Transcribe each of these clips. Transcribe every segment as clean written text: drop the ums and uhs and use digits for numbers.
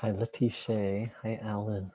Hi, Letitia. Hi, Alan.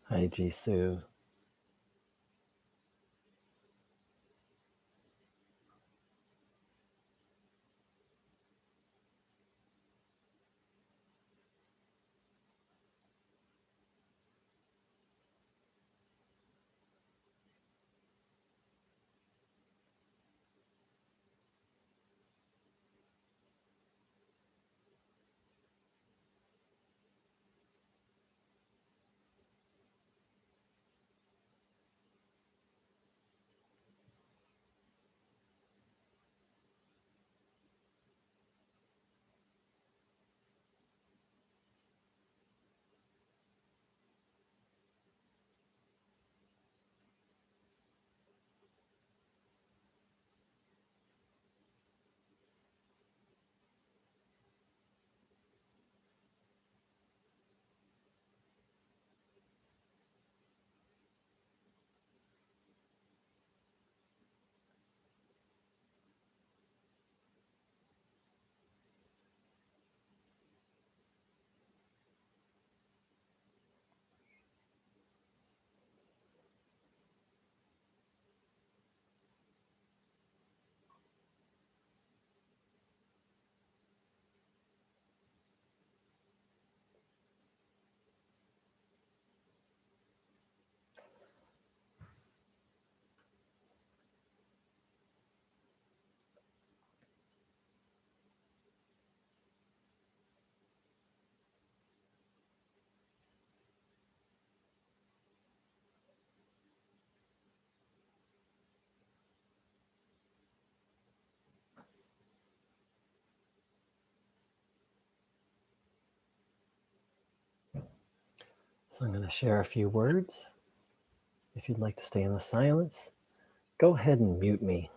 Hi, Jisoo. So I'm going to share a few words. If you'd like to stay in the silence, go ahead and mute me.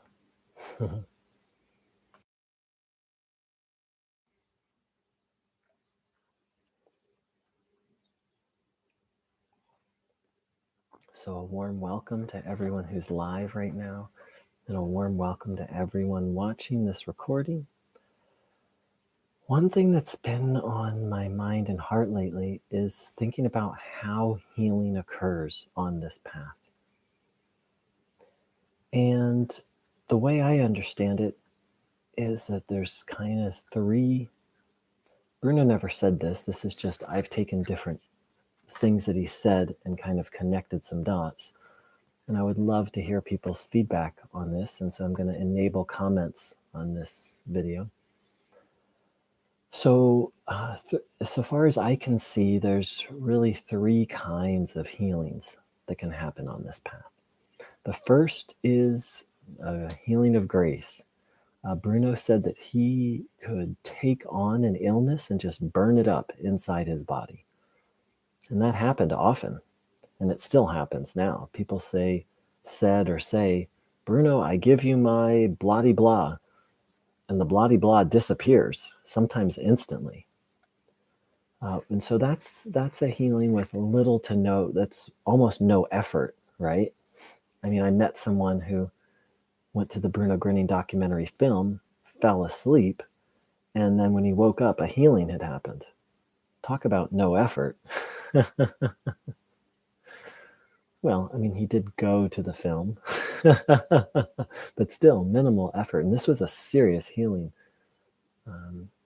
So a warm welcome to everyone who's live right now, and a warm welcome to everyone watching this recording. One thing that's been on my mind and heart lately is thinking about how healing occurs on this path. And the way I understand it is that there's kind of three. Bruno never said this. This is just, I've taken different things that he said and kind of connected some dots. And I would love to hear people's feedback on this. And so I'm going to enable comments on this video. So, so far as I can see, there's really three kinds of healings that can happen on this path. The first is a healing of grace. Bruno said that he could take on an illness and just burn it up inside his body. And that happened often, and it still happens now. People say, Bruno, I give you my blah blah, and the blah blah disappears, sometimes instantly. And so that's a healing with little to no, that's almost no effort, right? I mean, I met someone who went to the Bruno Grinning documentary film, fell asleep, and then when he woke up, a healing had happened. Talk about no effort. Well, I mean, he did go to the film, but still minimal effort. And this was a serious healing.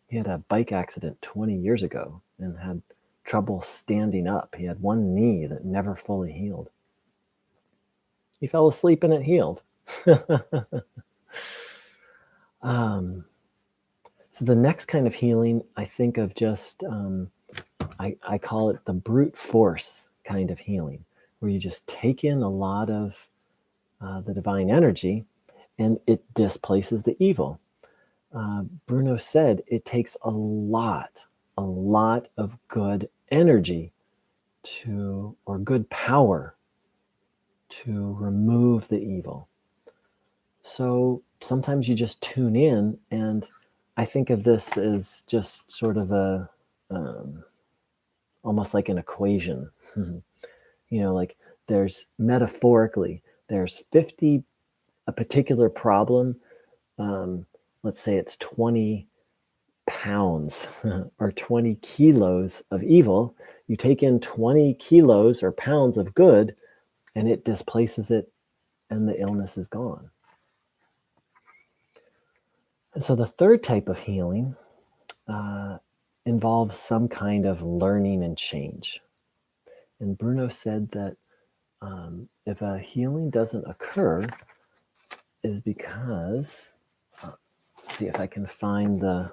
He had a bike accident 20 years ago and had trouble standing up. He had one knee that never fully healed. He fell asleep and it healed. So the next kind of healing, I think of just, I call it the brute force kind of healing, where you just take in a lot of the divine energy and it displaces the evil. Bruno said it takes a lot of good energy or good power to remove the evil. So sometimes you just tune in, and I think of this as just sort of almost like an equation. Like there's metaphorically, there's 50, a particular problem. Let's say it's 20 pounds or 20 kilos of evil, you take in 20 kilos or pounds of good, and it displaces it, and the illness is gone. And so the third type of healing involves some kind of learning and change. And Bruno said that if a healing doesn't occur, is because, let's see if I can find the,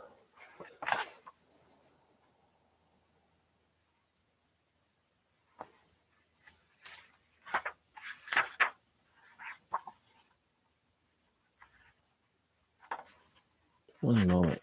one moment.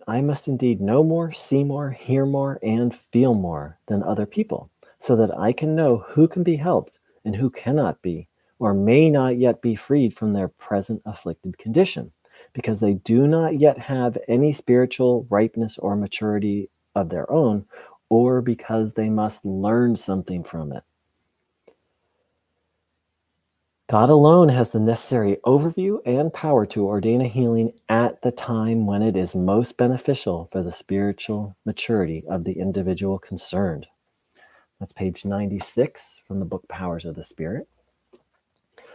I must indeed know more, see more, hear more, and feel more than other people, so that I can know who can be helped and who cannot be, or may not yet be freed from their present afflicted condition, because they do not yet have any spiritual ripeness or maturity of their own, or because they must learn something from it. God alone has the necessary overview and power to ordain a healing at the time when it is most beneficial for the spiritual maturity of the individual concerned. That's page 96 from the book Powers of the Spirit.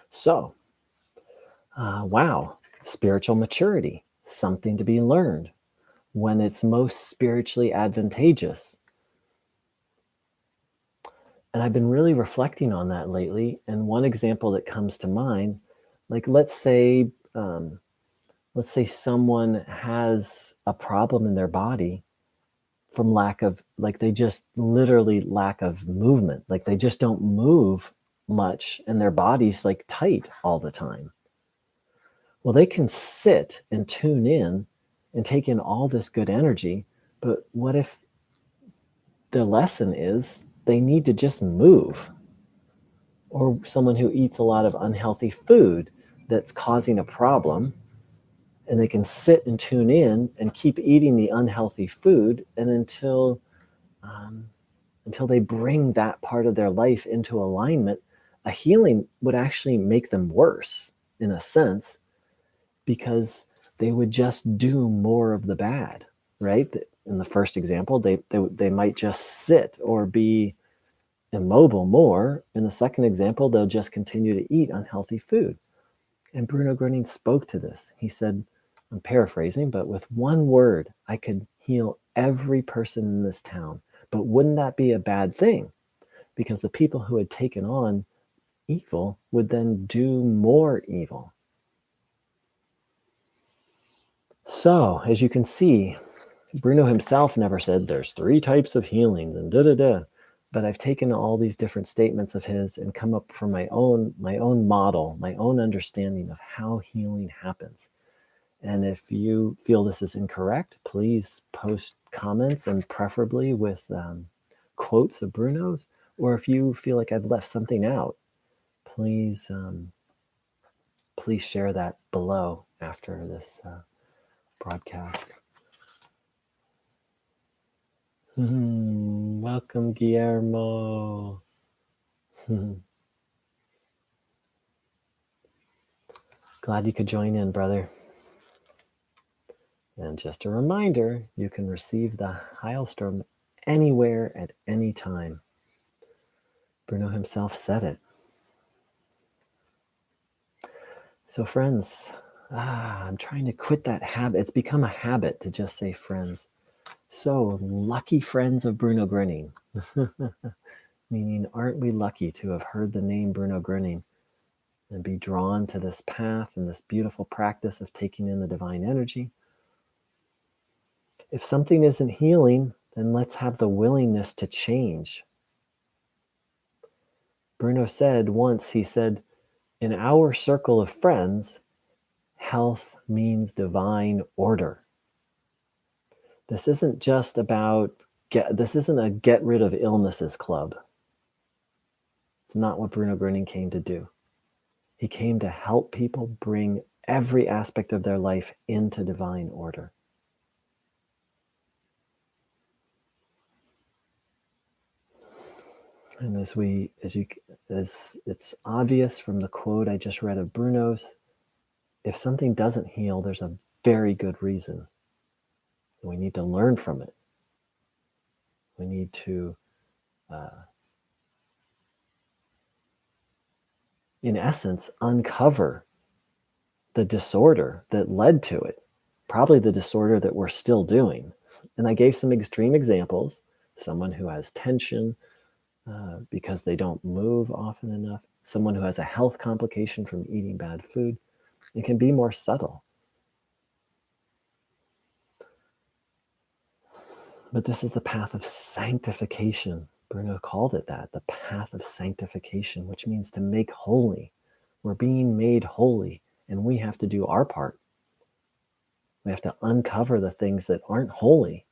So, wow, spiritual maturity, something to be learned when it's most spiritually advantageous. And I've been really reflecting on that lately. And one example that comes to mind, like let's say someone has a problem in their body from lack of, like they just literally lack of movement. Like they just don't move much and their body's like tight all the time. Well, they can sit and tune in and take in all this good energy. But what if the lesson is they need to just move? Or someone who eats a lot of unhealthy food that's causing a problem, and they can sit and tune in and keep eating the unhealthy food, and until they bring that part of their life into alignment, a healing would actually make them worse in a sense, because they would just do more of the bad, right? In the first example, they might just sit or be immobile more. In the second example, they'll just continue to eat unhealthy food. And Bruno Gröning spoke to this. He said, I'm paraphrasing, but with one word, I could heal every person in this town. But wouldn't that be a bad thing? Because the people who had taken on evil would then do more evil. So, as you can see, Bruno himself never said there's 3 types of healings and da-da-da. But I've taken all these different statements of his and come up from my own model, my own understanding of how healing happens. And if you feel this is incorrect, please post comments, and preferably with quotes of Bruno's. Or if you feel like I've left something out, please share that below after this broadcast. Welcome, Guillermo. Glad you could join in, brother. And just a reminder, you can receive the Heilstrom anywhere at any time. Bruno himself said it. So friends, I'm trying to quit that habit. It's become a habit to just say friends. So lucky friends of Bruno Gröning. Meaning, aren't we lucky to have heard the name Bruno Gröning and be drawn to this path and this beautiful practice of taking in the divine energy? If something isn't healing, then let's have the willingness to change. Bruno said once, he said, in our circle of friends, health means divine order. This isn't just about, this isn't a get rid of illnesses club. It's not what Bruno Gröning came to do. He came to help people bring every aspect of their life into divine order. And as it's obvious from the quote I just read of Bruno's, if something doesn't heal, there's a very good reason. We need to learn from it. We need to, in essence, uncover the disorder that led to it, probably the disorder that we're still doing. And I gave some extreme examples. Someone who has tension because they don't move often enough, someone who has a health complication from eating bad food. It can be more subtle. But this is the path of sanctification. Bruno called it that, the path of sanctification, which means to make holy. We're being made holy, and we have to do our part. We have to uncover the things that aren't holy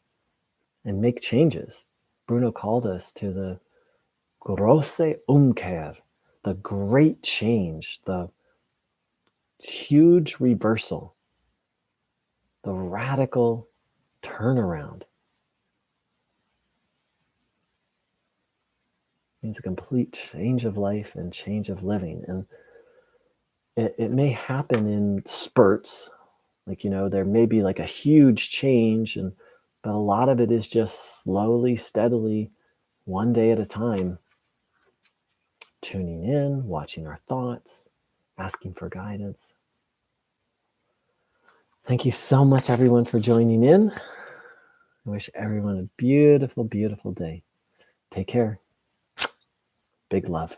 and make changes. Bruno called us to the grosse Umkehr, the great change, the huge reversal, the radical turnaround. It means a complete change of life and change of living. And it may happen in spurts. Like, there may be like a huge change, but a lot of it is just slowly, steadily, one day at a time, tuning in, watching our thoughts, asking for guidance. Thank you so much, everyone, for joining in. I wish everyone a beautiful, beautiful day. Take care. Big love.